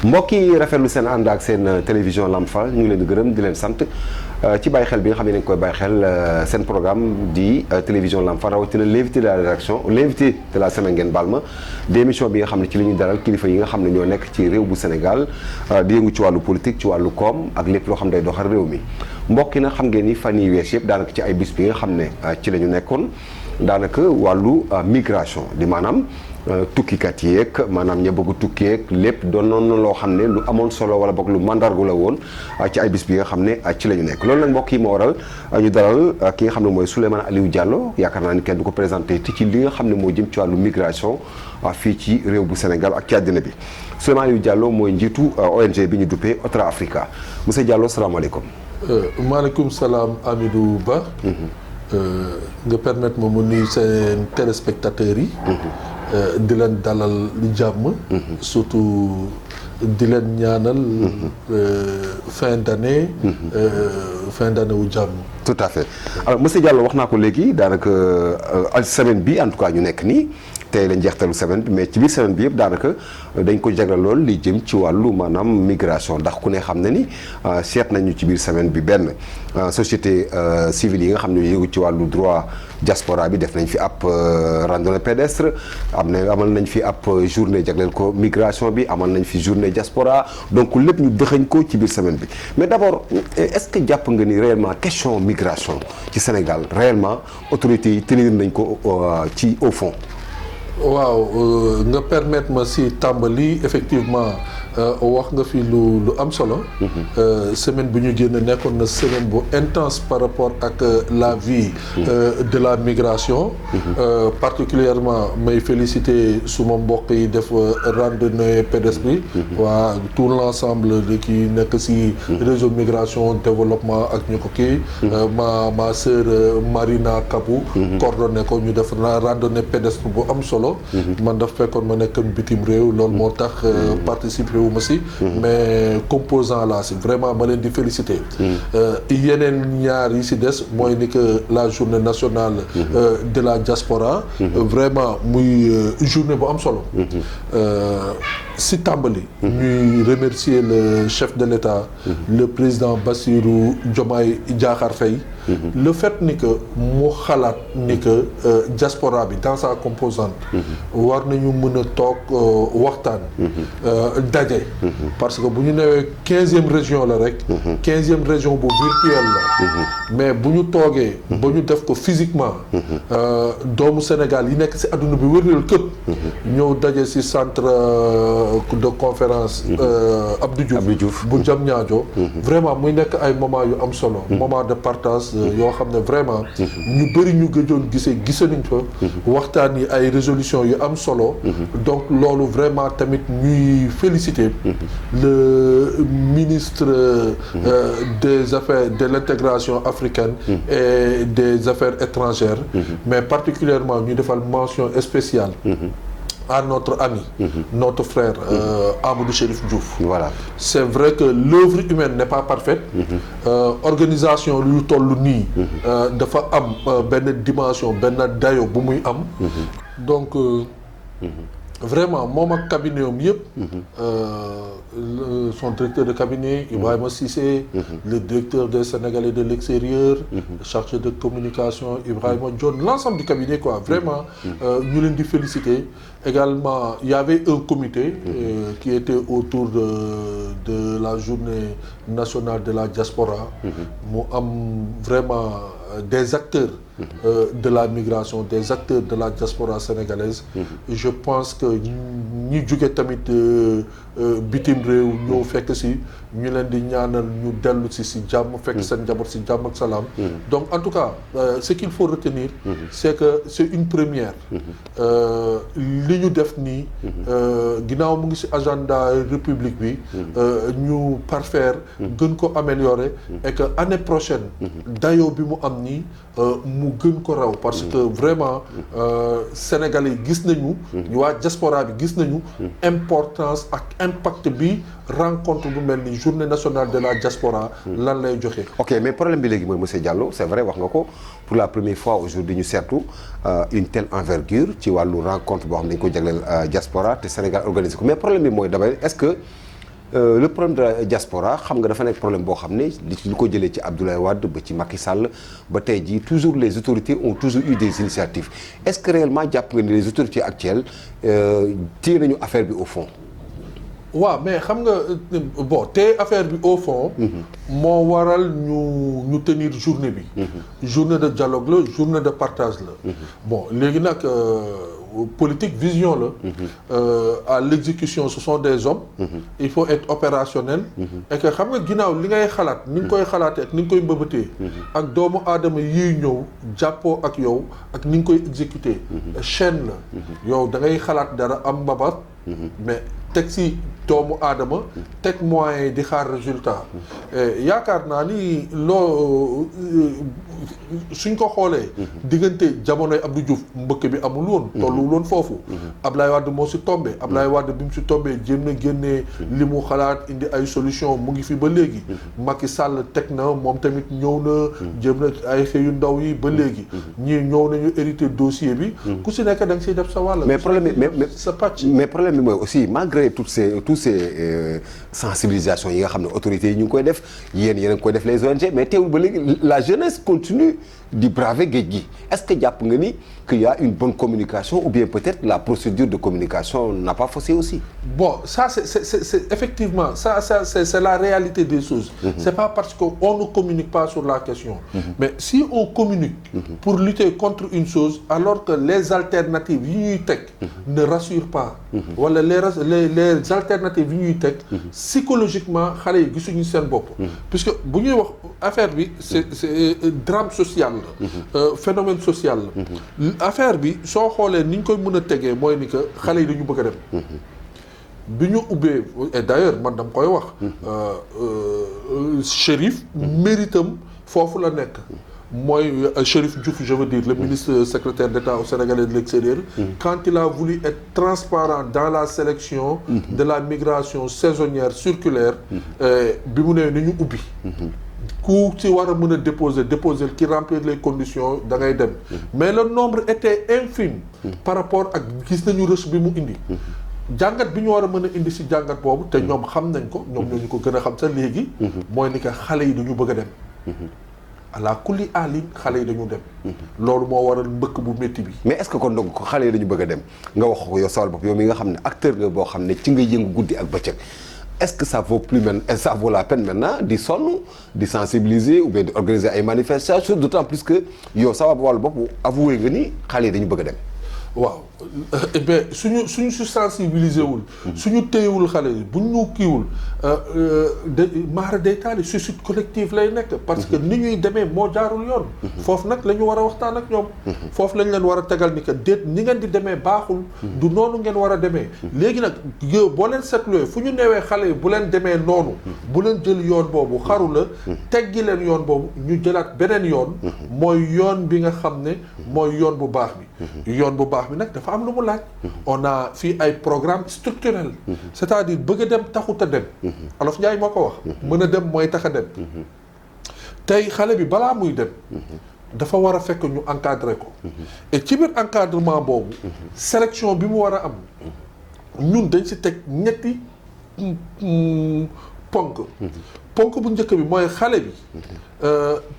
mbokk yi rafetlu seen ànd ak seen télévision Lamp Fall ñu ngi leen di gërëm di leen sant ci bàyyi xel bi nga xam ne dañ koy bàyyi xel seen programme di télévision Lamp Fall rawatina l'invité de la rédaction l'invité de la semaine ngeen baal ma di émission bi nga xam ne ci li ñuy dalal kilifa yi nga xam ne ñoo nekk ci réew bu Sénégal di yëngu ci wàllu politique ci wàllu koom ak lépp loo xam ne day doxal réew mi mbokk yi nag xam ngeen ni fan yi wees yëpp daanaka ci ay bis bi nga xam ne ci la ñu nekkoon daanaka wàllu migration di maanaam tukkikat yeeg maanaam ña bëgg tukkeeg lépp doon noonu loo xam ne lu amoon solo wala boog lu mandargu la woon ci ay bis bi nga xam ne ci la ñu nekk loolu nag mbokk yi moo waral ñu dalal ki nga xam ne mooy Souleymane Aliou Diallo yaakaar naa ni kenn du ko présenté ci li nga xam ne moo jëm ci wàllu migration fii ci réew bu Sénégal ak ci àddina bi Souleymane Aliou Diallo mooy njiitu ONG bi ñu duppee Otra Africa monsieur Diallo salaamaaleykum. maaleykum salaam Amidou Ba. nga permettre ma mu nuyu seen téléspectateurs yi. di leen dalal jàmm. surtout di leen ñaanal. fin d'année. fin d'année wu jàmm. tout à fait alors monsieur Diallo wax naa ko léegi daanaka semaine bi en tout cas ñu nekk nii tey la njeextalu semaine bi mais ci biir semaine bi yëpp daanaka dañ ko jagleel lool li jëm ci wàllu maanaam migration ndax ku ne xam na ni seet nañu ci biir semaine bi benn société civile yi nga xam ne yëngu ci wàllu droit diaspora bi def nañ fi ab randonnée pédestre amal nañ fi ab journée jagleel ko migration bi amal nañ fi journée diaspora donc lépp ñu dëxañ ko ci biir semaine bi mais d'abord est-ce que jàpp nga ni réellement question migration ci Sénégal réellement autorités yi tenir nañ ko ci au fond. waaw nga permettre ma si tàmbali effectivement wax nga fi lu am solo. semaine bu ñu génn nekkoon na semaine bu intense par rapport ak la vie de la migration. particulièrement may féliciter suma mbokk yi def randonnée pédestre bi. waa tout l'ensemble de ki nekk si réseau migration développement ak ñu ko kii. ma sœur Marina Kabou. coordonné ko ñu def randonnée pédestre bu am solo. man daf fekkoon ma nekk bitim réew loolu moo tax participer wu ma si mais composant là si vraiment ma leen di féliciter yeneen ñaar yi si des mooy ni que la journée nationale de la diaspora vraiment muy journée bu am solo si tàmbali ñuy remercier le chef de l'État le président Bassirou Diomaye Diakhar Faye le fait ni que mu xalaat ni que diaspora bi dans sa composante war nañu mën a toog waxtaan daje parce que bu ñu newee 15e région la rek 15e région bu virtuelle la mais bu ñu toogee ba ñu def ko physiquement doomu Sénégal yi nekk ci àdduna bi wërngal këpp ñëw daje ci centre de conférence Abdou Diouf bu Diamniadio vraiment muy nekk ay moment yu am solo moment de partage yoo xam ne vraiment ñu bëri ñu gëjoon gise nañ fa waxtaan yi ay résolution yu am solo donc loolu vraiment tamit ñuy féliciter le ministre des affaires de l'intégration africaine et des affaires étrangères mais particulièrement ñu defal mention spéciale à notre ami, notre frère Amadou Chérif Diouf. Voilà. C'est vrai que l'œuvre humaine n'est pas parfaite. Organisation lu toll nii dafa am benn dimension benn dayo bu muy am. Donc vraiment moom ak cabinet am yëpp. Son directeur de cabinet Ibrahima Cissé, le directeur des Sénégalais de l'extérieur, chargé de communication Ibrahima John, l'ensemble du cabinet quoi. Vraiment ñu leen di féliciter. Également, il y avait un comité qui était autour de la journée nationale de la diaspora. Mu am vraiment des acteurs de la migration, des acteurs de la diaspora sénégalaise. Je pense que ñi jóge tamit bitim réew ñoo fekk si ñu leen di ñaanal ñu dellu si jàmm fekk seen njaboot si jàmm ak salaam. Donc en tout cas ce qu'il faut retenir c'est que c'est une première. Li ñu def nii ginnaaw mu ngi ci agenda république bi ñu parfaire gën ko améliorer et que année prochaine dayoo bi mu am nii mu mu gën ko raw parce que vraiment Sénégalais yi gis nañu waa diaspora bi gis nañu importance ak impact bi rencontre bu mel ni journée nationale de la diaspora lan lay joxe. ok mais problème bi léegi mooy monsieur Diallo c'est vrai wax nga ko pour la première fois aujourd'hui ñu seetlu une telle envergure ci wàllu rencontre boo xam ne dañu ko jagleel diaspora te Sénégal organisé ko mais problème bi mooy d'abord est-ce que le problème de la diaspora xam nga dafa nekk problème boo xam ne li ko jëlee ci Abdoulaye Wade ba ci Macky Sall ba tey jii toujours les autorités ont toujours eu des initiatives est-ce que réellement jàpp nga ni les autorités actuelles téye nañu affaire bi au fond. waaw mais xam nga bon te affaire bi au fond. moo waral ñu tenir journée bi. journée de dialogue la journée de partage la. bon léegi nag politique vision la. À l'exécution ce sont des hommes. Il faut être opérationnel. et que xam nga ginnaaw li ngay xalaat ni nga koy xalaatee ak ni nga koy mbëbëtee. ak doomu aadama yiy ñëw jàppoo ak yow ak ni nga koy exécuter. chaîne la. yow da ngay xalaat dara am mbabat. mais teg si doomu aadama teg moyens di xaar résultat yaakaar naa ni loo suñ ko xoolee diggante jamonoy Abdou Diouf mbëkk bi amul woon tolluwul woon foofu Ablaye Wade moo si tombé Ablaye Wade bi mu si tombé jéem na génnee li mu xalaat indi ay solution mu ngi fi ba léegi Macky Sall teg na moom tamit ñëw na jéem na ay xëyu ndaw yi ba léegi ñii ñëw nañu hérité dossier bi ku si nekk da nga siy def sa wàll mais problème bi sa pàcc mais problème bi mooy aussi malgré tous ces sensibilisations yi nga xam ne autorités yi ñu ngi koy def yéen a ngi koy def les ONG mais teewul ba léegi la jeunesse continue di braver géej gi est-ce que jàpp nga ni qu'il y a une bonne communication ou bien peut-être la procédure de communication n'a pas faussé aussi. Bon, ça c'est effectivement ça c'est la réalité des choses. C'est pas parce qu'on ne communique pas sur la question. Mais si on communique pour lutter contre une chose alors que les alternatives yi ñuy teg ne rassurent pas. wala les alternatives yi ñuy teg psychologiquement xale yi gisuñu seen bopp. puisque bu ñuy wax affaire bi c'est drame social la. Phénomène social la. Affaire bi soo xoolee ni ñu koy mën a tegee mooy ni que xale yi dañu bëgg a dem. bi ñu ubbee et d'ailleurs man dama koy wax. Chérif méritam foofu la nekk. mooy Chérif Diouf je veux dire le ministre secrétaire d'État au Sénégal et de l'extérieur. Quand il a voulu être transparent dans la sélection. de la migration saisonnière circulaire. bi mu nee ni ñu ubbi. ku ci war a mën a déposer qui remplir les conditions da ngay dem mais le nombre était infime par rapport ak gis nañu reçu bi mu indi jàngat bi ñu war a mën a indi si jàngat boobu te ñoom xam nañ ko ñoom ñoo ñu ko gën a xam sax léegi mooy ni que xale yi dañu bëgg a dem ala kulli alin xale yi dañu dem loolu moo waral mbëkk bu métti bi mais est-ce que kon donc xale yi dañu bëgg a dem nga wax ko yow sawal bopp yow mi nga xam ne acteur nga boo xam ne ci nga yëngu guddi ak bëccëg est-ce que ça vaut la peine maintenant di sonn di sensibiliser ou bien di organiser ay manifestations d'autant plus que yow sa wàllu bopp avoué nga ni xale yi dañu bëgg a dem. waaw eh bien suñu si sensibiliser wul. suñu téyewul xale yi buñ ñu kiiwul maara day taali suicide collectif lay nekk. parce que ni ñuy demee moo jaarul yoon. foofu nag la ñu war a waxtaan ak ñoom. foofu lañ leen war a tegal ni que déet ni ngeen di demee baaxul. du noonu ngeen war a demee. léegi nag yow boo leen seetluwee fu ñu newee xale yi bu leen demee noonu. bu leen jël yoon boobu xaru la. teggi leen yoon boobu ñu jëlaat beneen yoon. mooy yoon bi nga xam ne mooy yoon bu baax bi. yoon bu baax bi nag dafa am lu mu laaj. on a fii ay programme structurel. c'est-à-dire bëgg a dem taxut a dem. Olof Njaay moo ko wax. mën a dem mooy tax a dem. tey xale bi balaa muy dem. dafa war a fekk ñu encadrer ko. et ci biir encadrement boobu. sélection bi mu war a am. ñun dañ si teg ñetti ponk. ponk bu njëkk bi mooy xale bi.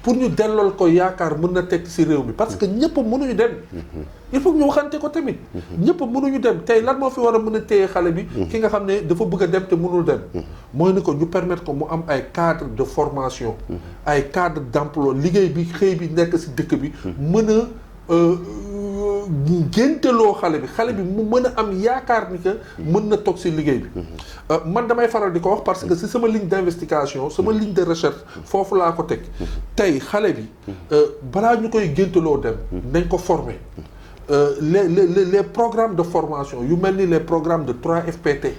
pour ñu dellool ko yaakaar mën na teg ci réew mi parce que ñëpp mënuñu dem. il faut ñu waxante ko tamit. ñëpp mënuñu dem tey lan moo fi war a mën a téye xale bi. ki nga xam ne dafa bëgg a dem te mënul dem. mooy ni ko ñu permettre ko mu am ay cadre de formation. ay cadre d'emploi liggéey bi xëy bi nekk ci dëkk bi. mën a génteloo xale bi mu mën a am yaakaar ni que mën na toog ci liggéey bi. man damay faral di ko wax parce que ci sama ligne d'investigation sama ligne de recherche foofu laa ko teg tey xale bi balaa ñu koy génteloo dem nañ ko former les programmes de formation yu mel ni les programmes de 3FPT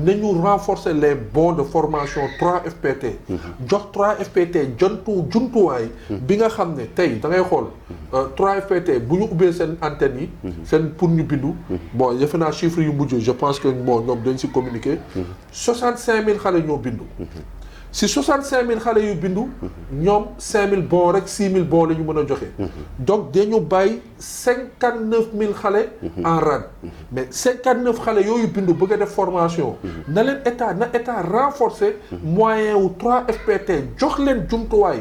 nañu renforcer les bons de formation 3FPT jox 3FPT jumtuwaay bi nga xam ne tey da ngay xool 3FPT bu ñu ubbee seen antenne yi seen pour ñu bindu bon defe naa chiffres yu mujj je pense que bon ñoom dañ si communiquer 65000 xale ñoo bindu si 65000 xale yu bindu ñoom 5000 bons rek 6000 bons la ñu mën a joxe donc dañu bàyyi 59000 xale en rade mais 59 xale yooyu bindu bëgg a def formation na état renforcer moyen wu 3FPT jox leen jumtuwaay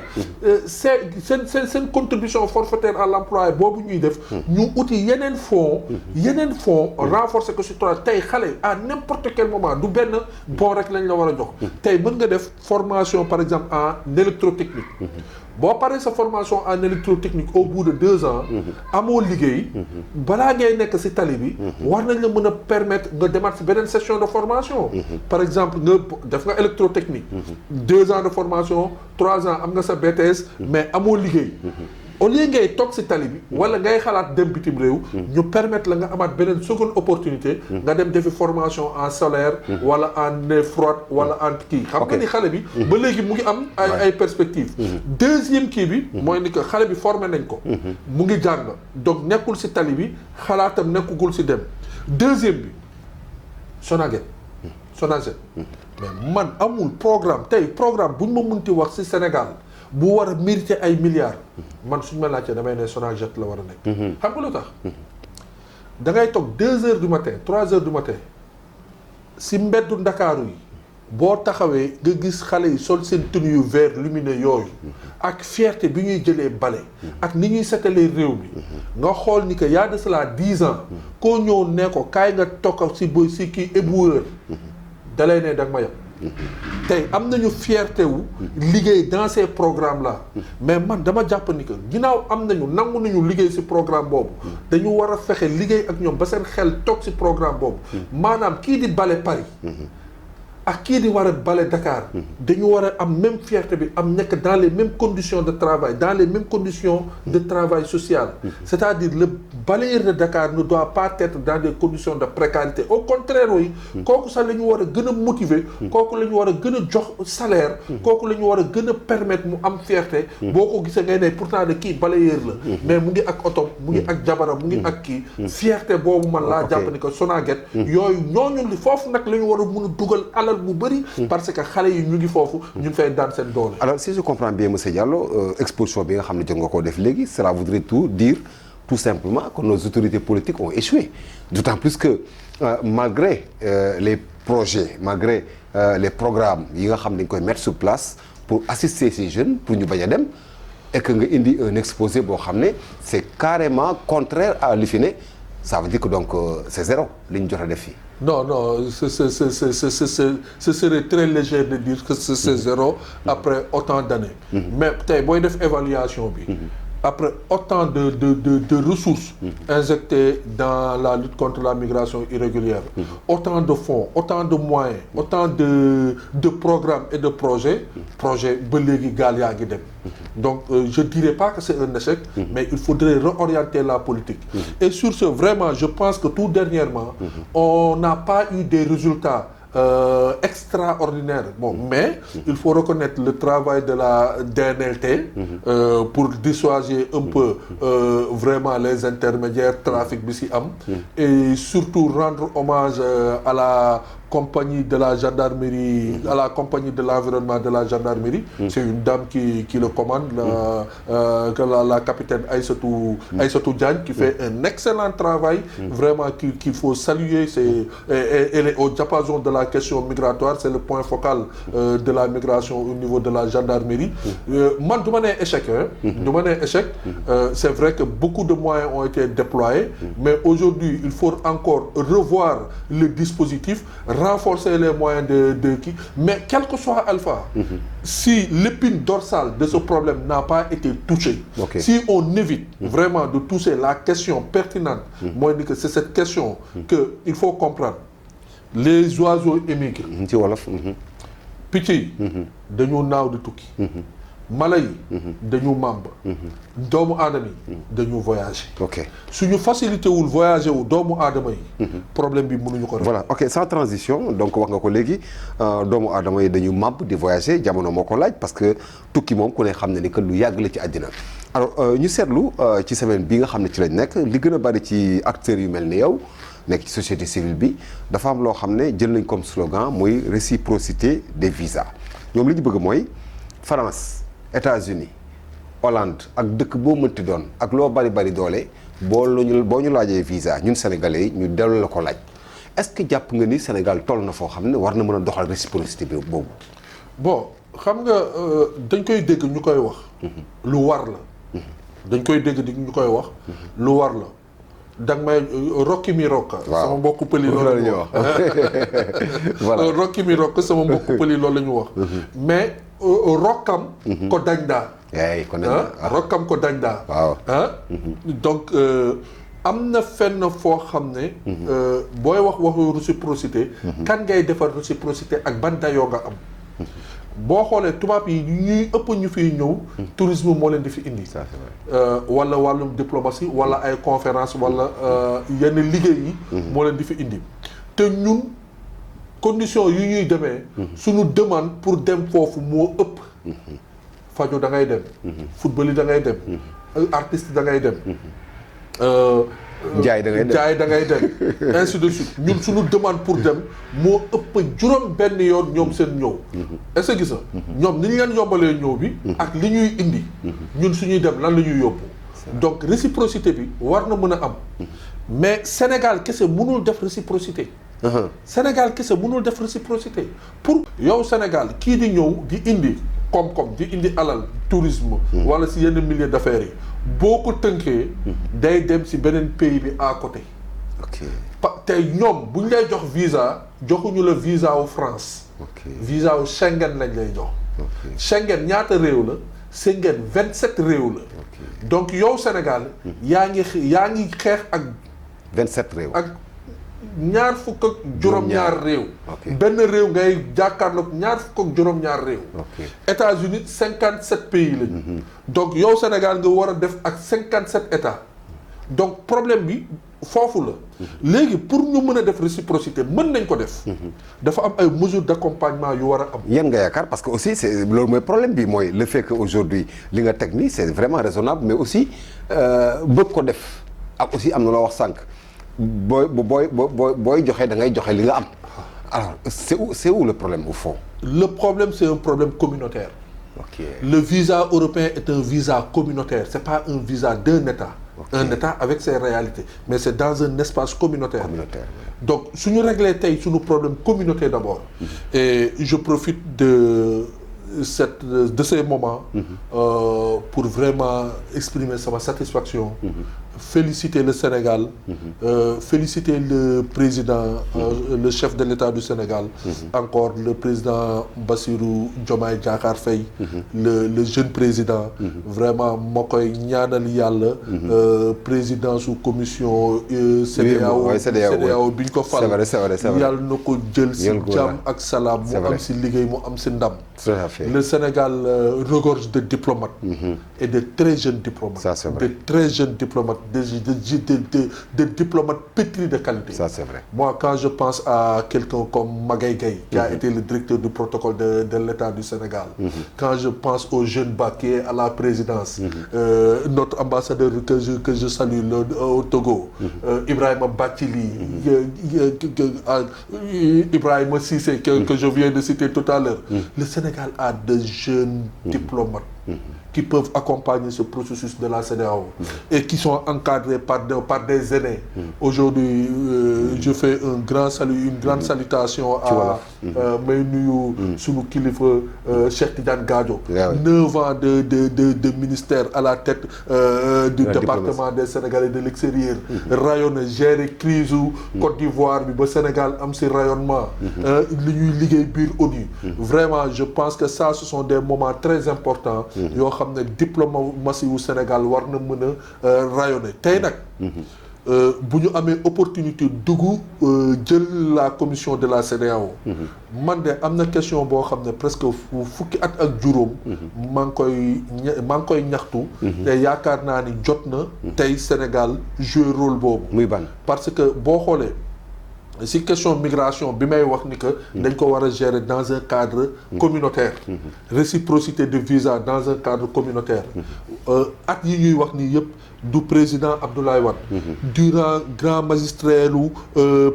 seen contribution forfaitaire à l'emploi boobu ñuy def ñu uti yeneen fonds renforcer ko si 3 tey xale à n'importe quel moment du benn bon rek lañ la war a jox tey mën nga def formation par exemple en électrotechnique boo paree sa formation en électrotechnique au bout de 2 ans amoo liggéey balaa ngay nekk ci tali bi war nañ la mën a permettre nga demaat ci beneen session de formation par exemple nga def nga électrotechnique 2 ans de formation 3 ans am nga sa BTS mais amoo liggéey au lieu ngay toog ci tali bi wala ngay xalaat dem bitim réew ñu permettre la nga amaat beneen seconde opportunité nga dem defi formation en solaire wala en eau froide wala en kii xam nga ni xale bi ba léegi mu ngi am ay perspectives deuxième kii bi mooy ni que xale bi formé nañ ko mu ngi jàng donc nekkul ci tali bi xalaatam nekkugul ci dem deuxième bi Sonaged mais man amul programme tey programme buñ ma munti wax ci Sénégal bu war a mériter ay milliards man suñu ma laajtee damay ne Sonaged la war a nekk xam nga lu tax da ngay toog 2 heures du matin 3 heures du matin si mbeddu Ndakaaru yi boo taxawee nga gis xale yi sol seen tenue yu vert lumineux yooyu ak fierté bi ñuy jëlee bale ak ni ñuy setalee réew mi nga xool ni que y a de cela 10 ans koo ñëw ne ko kaay nga tokk si kii éboueur dalay ne da nga ma yab tey am nañu fierté wu liggéey dans ces programmes là mais man dama jàpp ni que ginnaaw am nañu nangu nañu liggéey ci programme boobu dañu war a fexe liggéey ak ñoom ba seen xel toog ci programme boobu maanaam kii di bale Paris ak kii di war a bale Dakar dañu war a am même fierté bi am nekk dans les mêmes conditions de travail dans les mêmes conditions de travail social c'est-à-dire le balayeur de Dakar ne doit pas être dans des conditions de précarité au contraire yi kooku sax la ñu war a gën a motiver kooku la ñu war a gën a jox salaire kooku la ñu war a gën a permettre mu am fierté boo ko gisee ngay ne pourtant de kii balayeur la mais mu ngi ak oto mu ngi ak jabaram mu ngi ak kii fierté boobu man laa jàpp ni que Sonaged yooyu ñooñu li foofu nag la ñu war a mun a dugal alal bu bëri parce que xale yi ñu ngi foofu ñu ngi fay daan seen doole. Alors si je comprends bien monsieur Diallo exposition bi nga xam ne jot nga koo def léegi cela voudrait dire tout simplement que nos autorités politiques ont échoué d'autant plus que malgré les projets malgré les programmes yi nga xam ne dañ koy mettre sur place pour assister ces jeunes pour ñu bañ a dem et que nga indi un exposé boo xam ne c'est carrément contraire à li fi ne ça veut dire que donc c'est zéro li ñu jot a def fii. Non, ce serait très léger de dire que c'est zéro après autant d'années. Mais tey booy def évaluation bi. Après autant de ressources injectées dans la lutte contre la migration irrégulière, autant de fonds, autant de moyens, autant de programmes et de projets ba léegi gaal yaa ngi dem. Donc je dirais pas que c'est un échec, mais il faudrait réorienter la politique. Et sur ce, vraiment, je pense que tout dernièrement, on n'a pas eu des résultats extraordinaire. Bon, mais il faut reconnaître le travail de la DNLT pour dissuader un peu vraiment les intermédiaires, trafic bi ci am et surtout rendre hommage à la compagnie de la gendarmerie, à la compagnie de l'environnement de la gendarmerie. C'est une dame qui le commande, la capitaine Aïssatou Diagne, qui fait un excellent travail, vraiment qu'il faut saluer. Elle est au diapason de la question migratoire, c'est le point focal de la migration au niveau de la gendarmerie. Moi, de manière échec, c'est vrai que beaucoup de moyens ont été déployés, mais aujourd'hui, il faut encore revoir le dispositif, renforcer les moyens de qui, mais quel que soit Alpha, si l'épine dorsale de ce problème n'a pas été touchée, si on évite vraiment de toucher la question pertinente, moi je dis que c'est cette question qu'il faut comprendre. Les oiseaux émigrent. Picc yi dañoo naaw di tukki mala yi dañu màmb doomu aadama yi dañu voyager ok suñu facilité wul voyager wu doomu aadama yi problème bi mënuñu ko voilà ok sans transition donc wax nga ko léegi doomu aadama yi dañu màbb di voyager jamono moo ko laaj parce que tukki moom ku ne xam ne ni que lu yàgg la ci àddina alors ñu seetlu ci semaine bi nga xam ne ci lañ nekk li gën a bari ci acteurs yu mel ni yow nekk ci société civile bi dafa am loo xam ne jël nañ comme slogan muy réciprocité des visas ñoom li ñu bëgg mooy France États-Unis Hollande ak dëkk boo mënti doon ak loo bari doole boo ñu laajee visa ñun sénégalais yi ñu dellu la ko laaj est-ce que jàpp nga ni Sénégal toll na foo xam ne war na mën a doxal réciprocité bi boobu. bon xam nga dañ koy dégg ñu koy wax. lu war la. dañ koy dégg ñu koy wax. lu war la. danga may rokki mi rokka. waaw sama mbokku pëli loolu la ñu wax. voilà rokki mi rokka sama mbokku pëli loolu la ñu wax. mais rokkam. ko dañ daa. kon rokkam ko dañ daa. waaw donc am na fenn foo xam ne. booy waxu réciprocité. kan ngay defar réciprocité ak ban dayoo nga am. boo xoolee tubaab yi ñuy ëpp ñu fiy ñëw. tourisme moo leen di fi indi. wala wàllum diplomatie wala ay conférence wala yenn liggéey yi. moo leen di fi indi te ñun condition yu ñuy demee. suñu demande pour dem foofu moo ëpp. fajo da ngay dem. football yi da ngay dem. artiste da ngay dem. jaay da ngay dem ainsi de suite ñun suñu demande pour dem moo ëpp juróom benn yoon ñoom seen ñëw. est-ce que gis nga ñoom ni ñu leen yombalee ñëw bi. ak li ñuy indi. ñun suñuy dem lan la ñuy yóbbu. donc réciprocité bi war na mën a am. mais Sénégal kese mënul def réciprocité. Sénégal kese mënul def réciprocité pour yow Sénégal kii di ñëw di indi koom-koom di indi alal tourisme. wala si yenn milieu d'affaires yi. boo ko tënkee day dem ci beneen pays bi à côté. ok tey ñoom bu ñu lay jox visa joxuñu la visa wu France. visa wu Schengen lañ lay jox. Schengen ñaata réew la Schengen 27 réew la. donc yow Sénégal yaa ngi xeex ak. 27 réew ak ñaar fukk ak juróom-ñaar réew. benn réew ngay jàkkaarloog ñaar fukk ak juróom-ñaar réew. États-Unis 57 pays lañu. donc yow Sénégal nga war a def ak 57 états. donc problème bi foofu la. léegi pour ñu mën a def réciprocité mën nañ ko def. dafa am ay mesures d'accompagnement yu war a am. yan nga yaakaar parce que aussi c'est loolu mooy problème bi mooy le fait que aujourd'hui li nga teg nii c'est vraiment raisonnable mais aussi bëgg ko def ak aussi am na loo wax sànq. booy joxe da ngay joxe li nga am alors c'est où le problème au fond. le problème c'est un problème communautaire. Le visa européen est un visa communautaire c'est pas un visa d'un État. Un État avec ses réalités mais c'est dans un espace communautaire. Donc suñu régler tey suñu problème communautaire d'abord. Et je profite de ces moments. Pour vraiment exprimer sama satisfaction. Féliciter le Sénégal. Féliciter le président le chef de l'État du Sénégal. Encore le président Bassirou Diomaye Diakhar Faye. le jeune président. vraiment moo koy ñaanal yàlla. président sous commission. CEDEAO bi ñu ko fal. yàlla na ko jël si jàmm ak salaam. mu am si liggéey mu am si ndam. Le Sénégal regorge de diplomates. Et de très jeunes diplomates. De très jeunes diplomates. De diplomates pétris de qualité. Ça c'est vrai. Moi quand je pense à quelqu'un comme Magaye Gaye qui a été le directeur du protocole de l'État du Sénégal. Quand je pense au jeune Ba qui est à la présidence. Notre ambassadeur que je salue au Togo. Ibrahima Bathily. Ibrahima Cissé que je viens de citer tout à l'heure. Le Sénégal a de jeunes diplomates. Qui peuvent accompagner ce processus de la CEDEAO et qui sont encadrés par des aînés. Aujourd'hui, je fais un grand salut, une grande salutation à may nuyu sunu kilifa Cheikh Tidiane Gadio. 9 ans de ministère à la tête du département des Sénégalais de l'extérieur. Rayonner, gérer crise Côte d'Ivoire bi ba Sénégal am si rayonnement. li ñuy liggéey biir ONU. Vraiment, je pense que ça ce sont des moments très importants. yoo xam ne diplomatie wu Sénégal war na mën a rayonner tey nag bu ñu amee opportunité dugg jël la commission de la CEDEAO. man de am na question boo xam ne presque fukki at ak juróom. maa ngi koy ñaxtu. te yaakaar naa ni jot na. tey Sénégal jouer rôle boobu. muy ban parce que boo xoolee. si question migration bi may wax ni que dañ ko war a gérer dans un cadre communautaire. Réciprocité de visa dans un cadre communautaire. at yi ñuy wax nii yëpp du président Abdoulaye Wade. durant grand magistrat lu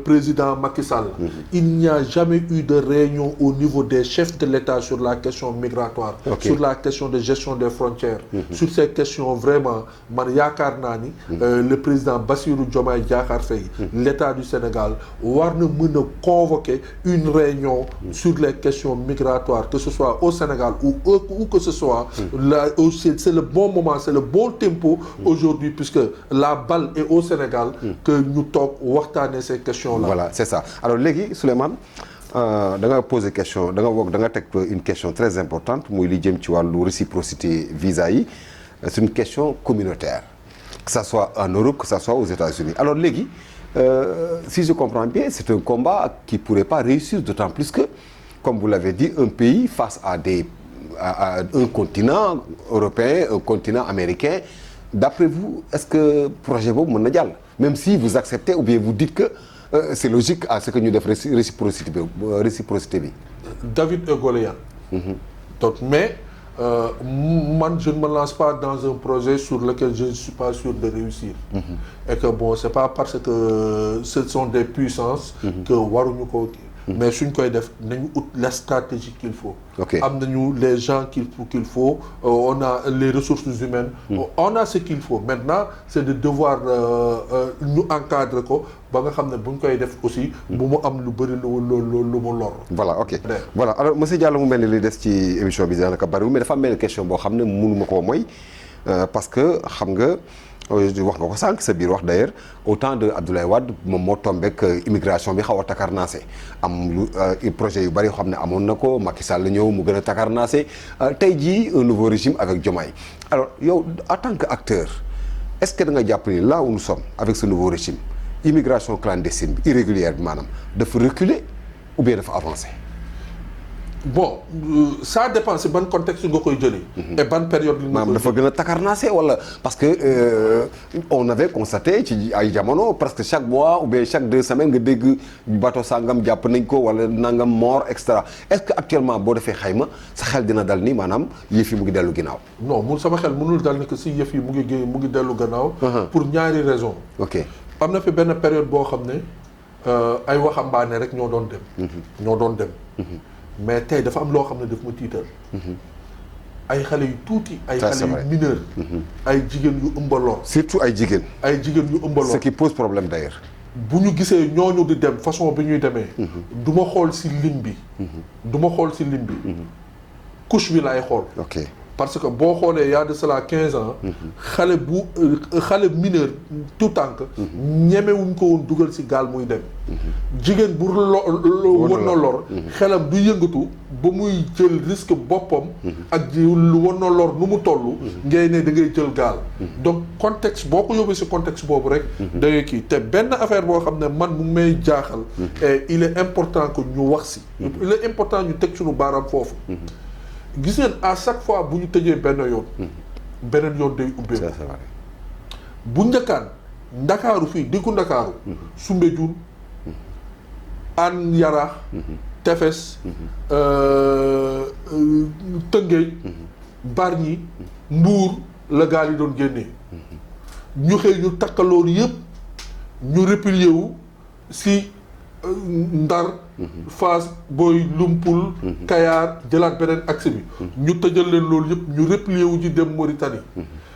président Macky Sall. Il n'y a jamais eu de réunion au niveau des chefs de l'État sur la question migratoire. Sur la question de gestion des frontières. Sur ces questions vraiment man yaakaar naa ni. Le président Bassirou Diomaye Diakhar Faye. l'État du Sénégal war na mën a convoquer une réunion sur les questions migratoires que ce soit au Sénégal ou que ce soit là c'est le bon moment c'est le bon tempo aujourd'hui puisque la balle est au Sénégal que ñu toog waxtaanee ces questions là. Voilà c'est ça alors léegi Souleymane da nga poser question da nga teg une question très importante muy li jëm ci wàllu réciprocité visa yi c'est une question communautaire que ça soit en Europe que ça soit aux États-Unis alors léegi si je comprends bien c'est un combat qui pourrait pas réussir d'autant plus que comme vous l'avez dit un pays face à un continent européen un continent américain d'après vous est-ce que projet boobu mën na jàll même si vous acceptez ou bien vous dites que c'est logique à ce que ñu def réciprocité bi David et Goliath. Donc mais man je ne me lance pas dans un projet sur lequel je ne suis pas sûr de réussir. Et que bon c'est pas parce que ce sont des puissances que waruñu ko mais suñ koy def nañu ut la stratégie qu'il faut. am nañu les gens qu'il faut on a les ressources humaines. On a ce qu'il faut maintenant c'est de devoir ñu encadrer ko ba nga xam ne buñ koy def aussi. bu mu am lu bëri lu mu lor. voilà ok voilà alors monsieur Diallo mu mel ni li des ci émission bi daanaka bariwul mais dafa am benn question boo xam ne mënuma koo mooy parce que xam nga. wax nga ko sànq sa biir wax d'ailleurs au temps de Abdoulaye Wade moom moo tombeek immigration bi xaw a takarnaase am lu projet yu bari yoo xam ne amoon na ko Macky Sall la ñëw mu gën a takarnaase tey jii un nouveau régime avec Diomaye alors yow en tant que acteur est-ce que da nga jàpp ni là où nous sommes avec ce nouveau régime immigration clandestine bi irrégulière bi maanaam dafa reculer ou bien dafa avancer. Bon ça dépend si ban contexte nga koy jëlee. et ban période li nga koy dafa gën a takarnaase wala parce que on avait constaté ci ay jamono presque chaque mois ou bien chaque 2 semaines nga dégg bateau sangam jàpp nañ ko wala nangam mort et cetera est-ce que actuellement boo defee xayma sa xel dina dal ni maanaam yëf yi mu ngi dellu ginnaaw. non mun sama xel mënul dal ni que si yëf yi mu ngi dellu gannaaw. pour ñaari raisons. ok am na fi benn période boo xam ne ay waxambaane rek ñoo doon dem. mais tey dafa am loo xam ne daf ma tiital. ay xale yu tuuti. ay xale yu mineur. ay jigéen yu ëmbaloo. surtout ay jigéen. ay jigéen yu ëmbaloo. ce qui pose problème d'ailleurs. bu ñu gisee ñooñu di dem façon bi ñuy demee. du ma xool ci lim bi. couche bi laay xool. ok parce que boo xoolee y a de cela 15 ans. xale mineur tout tànk ñemewuñ ko woon dugal ci gaal muy dem. jigéen bu wan na lor. xelam du yëngatu ba muy jël risque boppam. ak ji lu wan na lor nu mu toll. ngay ne da ngay jël gaal. donc contexte boo ko yóbbee ci contexte boobu rek. da ngay kii te benn affaire boo xam ne man mu may jaaxal. et il est important que ñu wax ci. il est important ñu teg suñu baaraam foofu. gis ngeen à chaque fois bu ñu tëjee benn yoon. beneen yoon day ubbeeku. bu njëkkaan ndakaaru fii diggu ndakaaru. Soumbédioune. Hann Yaraax. Tefes. Tëngéej. Bargny. Mbour la gaal yi doon génnee. ñu xëy ñu takkaloon yëpp ñu replier wu si Ndar. Fass Boy Lumpul. Kayar jëlaat beneen axe bi. ñu tëjal leen loolu yëpp ñu replier wu ji dem Mauritanie.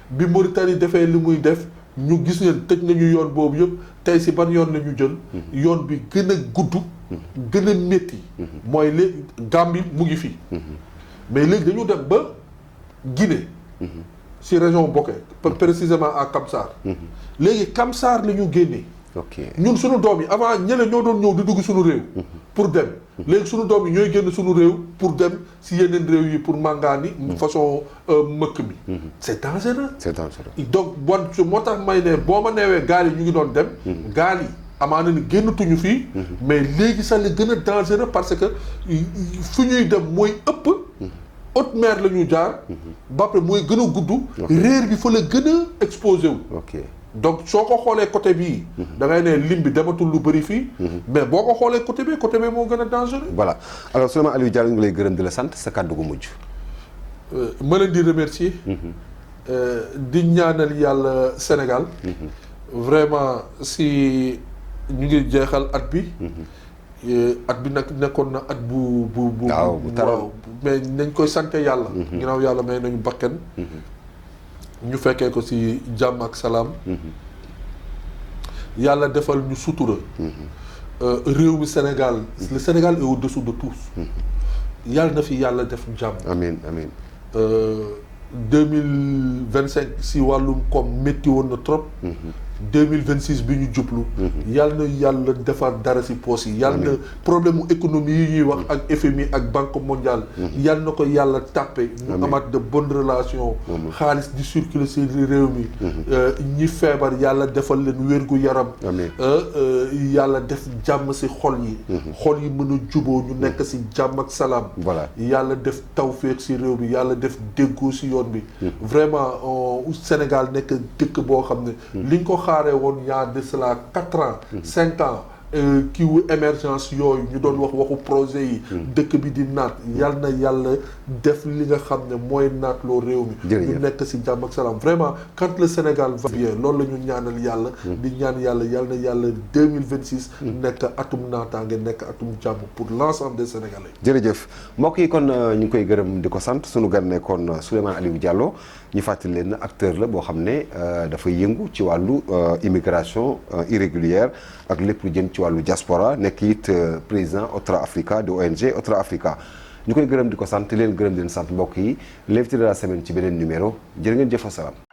bi Mauritanie defee li muy def ñu gis leen tëj nañu yoon boobu yëpp tey si ban yoon la ñu jël. yoon bi gën a gudd. gën a métti. mooy léegi Gambie mu ngi fii. mais léegi dañu dem ba Guinée. si région Bokké précisément à Kamsar. léegi Kamsar la ñu génnee. ok ñun suñu doom yi avant ñële ñoo doon ñëw di dugg suñu réew pour dem léegi suñu doom yi ñooy génn suñu réew pour dem si yeneen réew yi pour màngaani façon mëkk mi c'est dangereux c'est dangereux donc bon moo tax may ne boo ma neewee gaal yi ñu ngi doon dem gaal yi amaana ni génnatuñu fii mais léegi sax li gën a dangereux parce que fu ñuy dem mooy ëpp haute mer la ñu jaar ba pare mooy gën a gudd réer bi fa la gën a exposé wu ok donc soo ko xoolee côté bii da ngay ne lim bi dematul lu bëri fii mais boo ko xoolee côté bi moo gën a dangereux. voilà alors Souleymane Aliou Diallo ñu ngi lay gërëm di la sant sa kàddu gu mujj. ma leen di remercier di ñaanal yàlla Sénégal vraiment si ñu ngi jeexal at bi at bi nag nekkoon na at bu waaw bu taroon mais nañ koy sante yàlla ginnaaw yàlla may nañu bakken ñu fekkee ko ci jàmm ak salaam yàlla defal ñu sutura réew mi Sénégal le Sénégal est au-dessous de tous yàlla na fi yàlla def jàmm amiin amiin 2025 si wàllum koom métti woon na trop 2026 bi ñu jublu yàlla na yàlla defar dara si poos yi yàlla na problème mu économie yi ñuy wax ak FMI ak Banque mondiale yàlla na ko yàlla tàppe ñu amaat de bonnes relations xaalis di circuler si réew mi ñi feebar yàlla defal leen wérgu yaram yàlla def jàmm si xol yi mën a juboo ñu nekk si jàmm ak salaam voilà yàlla def tawféex si réew mi yàlla def déggoo si yoon bi vraiment Sénégal nekk dëkk boo xam ne liñ ko xaaree woon y a de cela 4 ans 5 ans kiiwu émergence yooyu ñu doon waxu projet yi dëkk bi di naat yal na yàlla def li nga xam ne mooy naat loo réew mi ñu nekk si jàmm ak salaam vraiment quand le Sénégal va bien loolu la ñu ñaanal yàlla di ñaan yàlla yal na yàlla 2026 nekk atum naataange nekk atum jàmm pour l'ensemble des Sénégalais. jërëjëf mbokk yi kon ñu ngi koy gërëm di ko sant sunu gan nekkoon Souleymane Aliou Diallo ñu fàttali leen acteur la boo xam ne dafay yëngu ci wàllu immigration irrégulière ak lépp lu jëm ci wàllu diaspora nekk it président Otra Africa de ONG Otra Africa ñu koy gërëm di ko sant leen gërëm di leen sant mbokk yi l'invité de la semaine ci beneen numéro jërë ngeen jëf wa salaam.